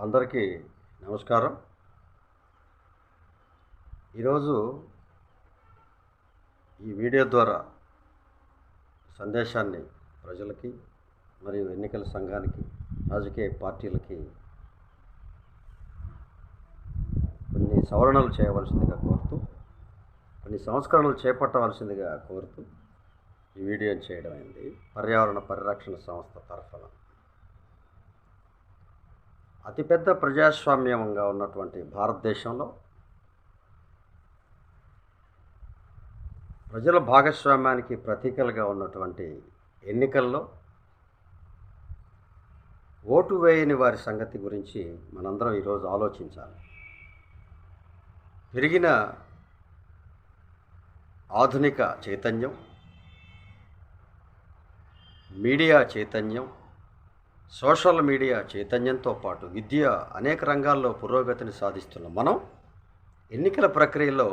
అందరికీ నమస్కారం. ఈరోజు ఈ వీడియో ద్వారా సందేశాన్ని ప్రజలకి మరియు ఎన్నికల సంఘానికి, రాజకీయ పార్టీలకి కొన్ని సవరణలు చేయవలసిందిగా కోరుతూ, కొన్ని సంస్కరణలు చేపట్టవలసిందిగా కోరుతూ ఈ వీడియోని చేయడం అయింది. పర్యావరణ పరిరక్షణ సంస్థ తరఫున అతిపెద్ద ప్రజాస్వామ్యంగా ఉన్నటువంటి భారతదేశంలో ప్రజల భాగస్వామ్యానికి ప్రతీకలుగా ఉన్నటువంటి ఎన్నికల్లో ఓటు వేయని వారి సంగతి గురించి మనందరం ఈరోజు ఆలోచించాలి. పెరిగిన ఆధునిక చైతన్యం, మీడియా చైతన్యం, సోషల్ మీడియా చైతన్యంతో పాటు విద్య అనేక రంగాల్లో పురోగతిని సాధిస్తున్న మనం ఎన్నికల ప్రక్రియలో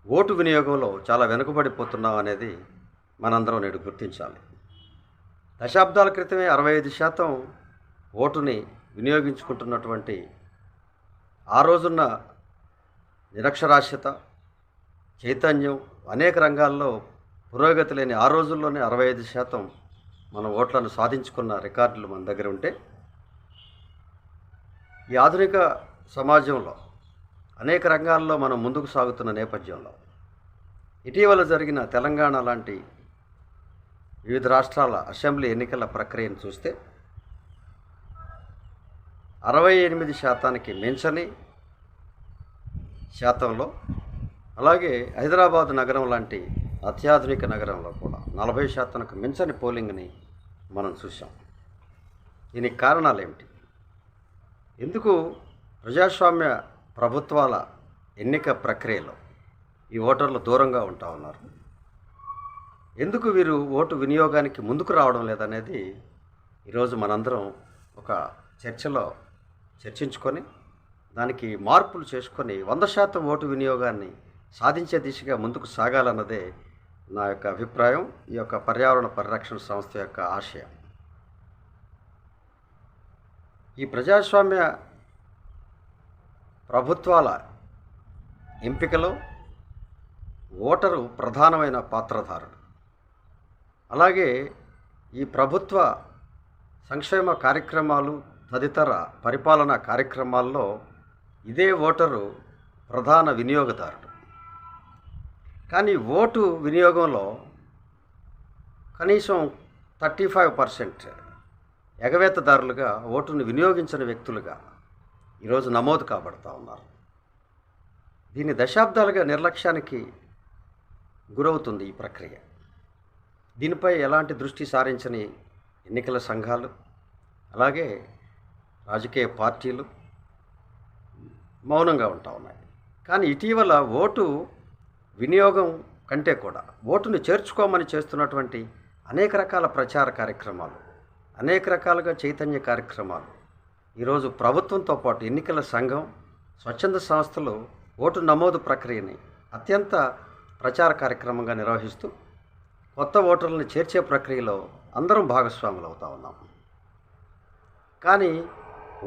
ఓటు వినియోగంలో చాలా వెనుకబడిపోతున్నాం అనేది మనందరం నేడు గుర్తించాలి. దశాబ్దాల క్రితమే 65% ఓటుని వినియోగించుకుంటున్నటువంటి ఆ రోజున్న నిరక్షరాస్యత, చైతన్యం, అనేక రంగాల్లో పురోగతి లేని ఆ రోజుల్లోనే 65% మనం ఓట్లను సాధించుకున్న రికార్డులు మన దగ్గర ఉంటే, ఈ ఆధునిక సమాజంలో అనేక రంగాల్లో మనం ముందుకు సాగుతున్న నేపథ్యంలో ఇటీవల జరిగిన తెలంగాణ లాంటి వివిధ రాష్ట్రాల అసెంబ్లీ ఎన్నికల ప్రక్రియను చూస్తే 68% మించని శాతంలో, అలాగే హైదరాబాద్ నగరం లాంటి అత్యాధునిక నగరంలో కూడా 40% మించని పోలింగ్ని మనం చూసాం. దీనికి కారణాలు ఏమిటి? ఎందుకు ప్రజాస్వామ్య ప్రభుత్వాల ఎన్నిక ప్రక్రియలో ఈ ఓటర్లు దూరంగా ఉంటా ఉన్నారు? ఎందుకు వీరు ఓటు వినియోగానికి ముందుకు రావడం లేదనేది ఈరోజు మనందరం ఒక చర్చలో చర్చించుకొని దానికి మార్పులు చేసుకొని 100% ఓటు వినియోగాన్ని సాధించే దిశగా ముందుకు సాగాలన్నదే నా యొక్క అభిప్రాయం, ఈ యొక్క పర్యావరణ పరిరక్షణ సంస్థ యొక్క ఆశయం. ఈ ప్రజాస్వామ్య ప్రభుత్వాల ఎంపికలో ఓటరు ప్రధానమైన పాత్రధారుడు. అలాగే ఈ ప్రభుత్వ సంక్షేమ కార్యక్రమాలు, తదితర పరిపాలనా కార్యక్రమాల్లో ఇదే ఓటరు ప్రధాన వినియోగదారుడు. కానీ ఓటు వినియోగంలో కనీసం 35% ఎగవేతదారులుగా, ఓటును వినియోగించని వ్యక్తులుగా ఈరోజు నమోదు కాబడతా ఉన్నారు. దీని దశాబ్దాలుగా నిర్లక్ష్యానికి గురవుతుంది ఈ ప్రక్రియ. దీనిపై ఎలాంటి దృష్టి సారించని ఎన్నికల సంఘాలు, అలాగే రాజకీయ పార్టీలు మౌనంగా ఉంటా ఉన్నాయి. కానీ ఇటీవల ఓటు వినియోగం కంటే కూడా ఓటుని చేర్చుకోమని చేస్తున్నటువంటి అనేక రకాల ప్రచార కార్యక్రమాలు, అనేక రకాలుగా చైతన్య కార్యక్రమాలు ఈరోజు ప్రభుత్వంతో పాటు ఎన్నికల సంఘం, స్వచ్ఛంద సంస్థలు ఓటు నమోదు ప్రక్రియని అత్యంత ప్రచార కార్యక్రమంగా నిర్వహిస్తూ కొత్త ఓటర్లను చేర్చే ప్రక్రియలో అందరం భాగస్వాములు అవుతా ఉన్నాం. కానీ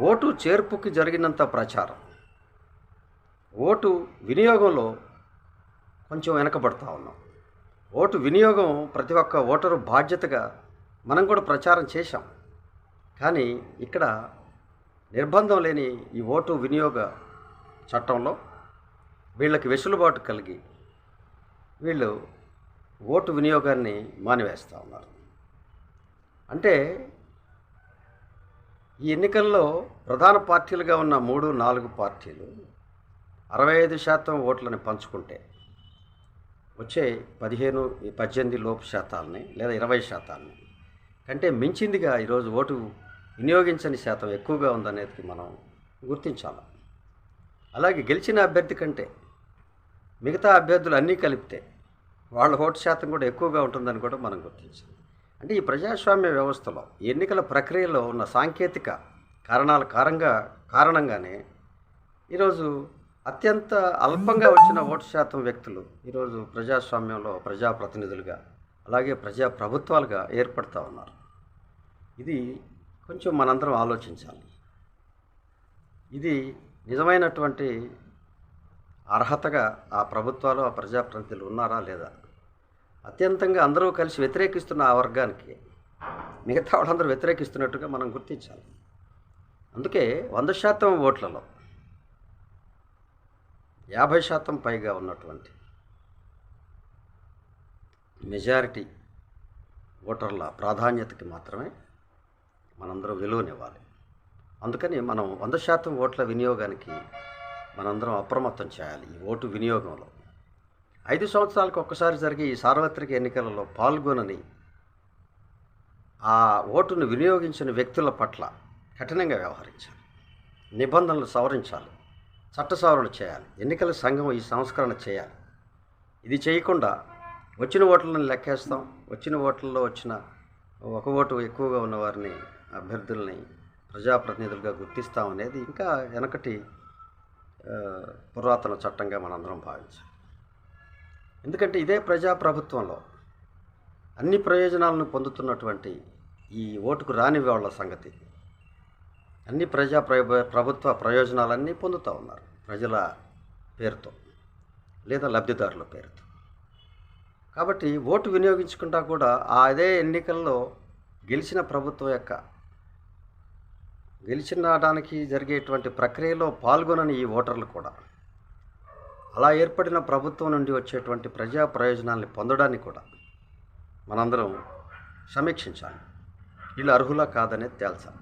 ఓటు చేర్పుకి జరిగినంత ప్రచారం ఓటు వినియోగంలో కొంచెం వెనకబడుతూ ఉన్నాం. ఓటు వినియోగం ప్రతి ఒక్క ఓటరు బాధ్యతగా మనం కూడా ప్రచారం చేశాం. కానీ ఇక్కడ నిర్బంధం లేని ఈ ఓటు వినియోగ చట్టంలో వీళ్ళకి వెసులుబాటు కలిగి వీళ్ళు ఓటు వినియోగాన్ని మానివేస్తూ ఉన్నారు. అంటే ఈ ఎన్నికల్లో ప్రధాన పార్టీలుగా ఉన్న 3-4 పార్టీలు 65% ఓట్లని పంచుకుంటే వచ్చే 15-18 లోపు శాతాలని లేదా 20% కంటే మించిందిగా ఈరోజు ఓటు వినియోగించని శాతం ఎక్కువగా ఉందనేది మనం గుర్తించాలి. అలాగే గెలిచిన అభ్యర్థి కంటే మిగతా అభ్యర్థులు అన్నీ కలిపితే వాళ్ళ ఓటు శాతం కూడా ఎక్కువగా ఉంటుందని కూడా మనం గుర్తించాలి. అంటే ఈ ప్రజాస్వామ్య వ్యవస్థలో ఎన్నికల ప్రక్రియలో ఉన్న సాంకేతిక కారణంగానే ఈరోజు అత్యంత అల్పంగా వచ్చిన ఓటు శాతం వ్యక్తులు ఈరోజు ప్రజాస్వామ్యంలో ప్రజాప్రతినిధులుగా, అలాగే ప్రజాప్రభుత్వాలుగా ఏర్పడుతూ ఉన్నారు. ఇది కొంచెం మనందరం ఆలోచించాలి. ఇది నిజమైనటువంటి అర్హతగా ఆ ప్రభుత్వాలు, ఆ ప్రజాప్రతినిధులు ఉన్నారా లేదా? అత్యంతంగా అందరూ కలిసి వ్యతిరేకిస్తున్న ఆ వర్గానికి మిగతా వాళ్ళందరూ వ్యతిరేకిస్తున్నట్టుగా మనం గుర్తించాలి. అందుకే 100% ఓట్లలో 50% పైగా ఉన్నటువంటి మెజారిటీ ఓటర్ల ప్రాధాన్యతకి మాత్రమే మనందరం విలువనివ్వాలి. అందుకని మనం 100% ఓట్ల వినియోగానికి మనందరం అప్రమత్తం చేయాలి. ఈ ఓటు వినియోగంలో 5 సంవత్సరాలకు ఒక్కసారి జరిగే ఈ సార్వత్రిక ఎన్నికలలో పాల్గొనని ఆ ఓటును వినియోగించిన వ్యక్తుల పట్ల కఠినంగా వ్యవహరించాలి. నిబంధనలు సవరించాలి, చట్ట సవరణ చేయాలి, ఎన్నికల సంఘం ఈ సంస్కరణ చేయాలి. ఇది చేయకుండా వచ్చిన ఓట్లను లెక్కేస్తాం, వచ్చిన ఓట్లలో వచ్చిన ఒక ఓటు ఎక్కువగా ఉన్న వారిని, అభ్యర్థుల్ని ప్రజాప్రతినిధులుగా గుర్తిస్తాం అనేది ఇంకా వెనకటి పురాతన చట్టంగా మనందరం భావించాలి. ఎందుకంటే ఇదే ప్రజాప్రభుత్వంలో అన్ని ప్రయోజనాలను పొందుతున్నటువంటి ఈ ఓటుకు రాని వాళ్ళ సంగతి, అన్ని ప్రభుత్వ ప్రయోజనాలన్నీ పొందుతూ ఉన్నారు ప్రజల పేరుతో లేదా లబ్ధిదారుల పేరుతో. కాబట్టి ఓటు వినియోగించుకుంటా కూడా అదే ఎన్నికల్లో గెలిచిన ప్రభుత్వం యొక్క గెలిచినడానికి జరిగేటువంటి ప్రక్రియలో పాల్గొనని ఈ ఓటర్లు కూడా అలా ఏర్పడిన ప్రభుత్వం నుండి వచ్చేటువంటి ప్రజా ప్రయోజనాల్ని పొందడానికి కూడా మనందరం సమీక్షించాలి. వీళ్ళు అర్హులా కాదనేది తేల్చాలి.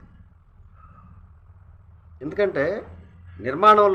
ఎందుకంటే నిర్మాణంలో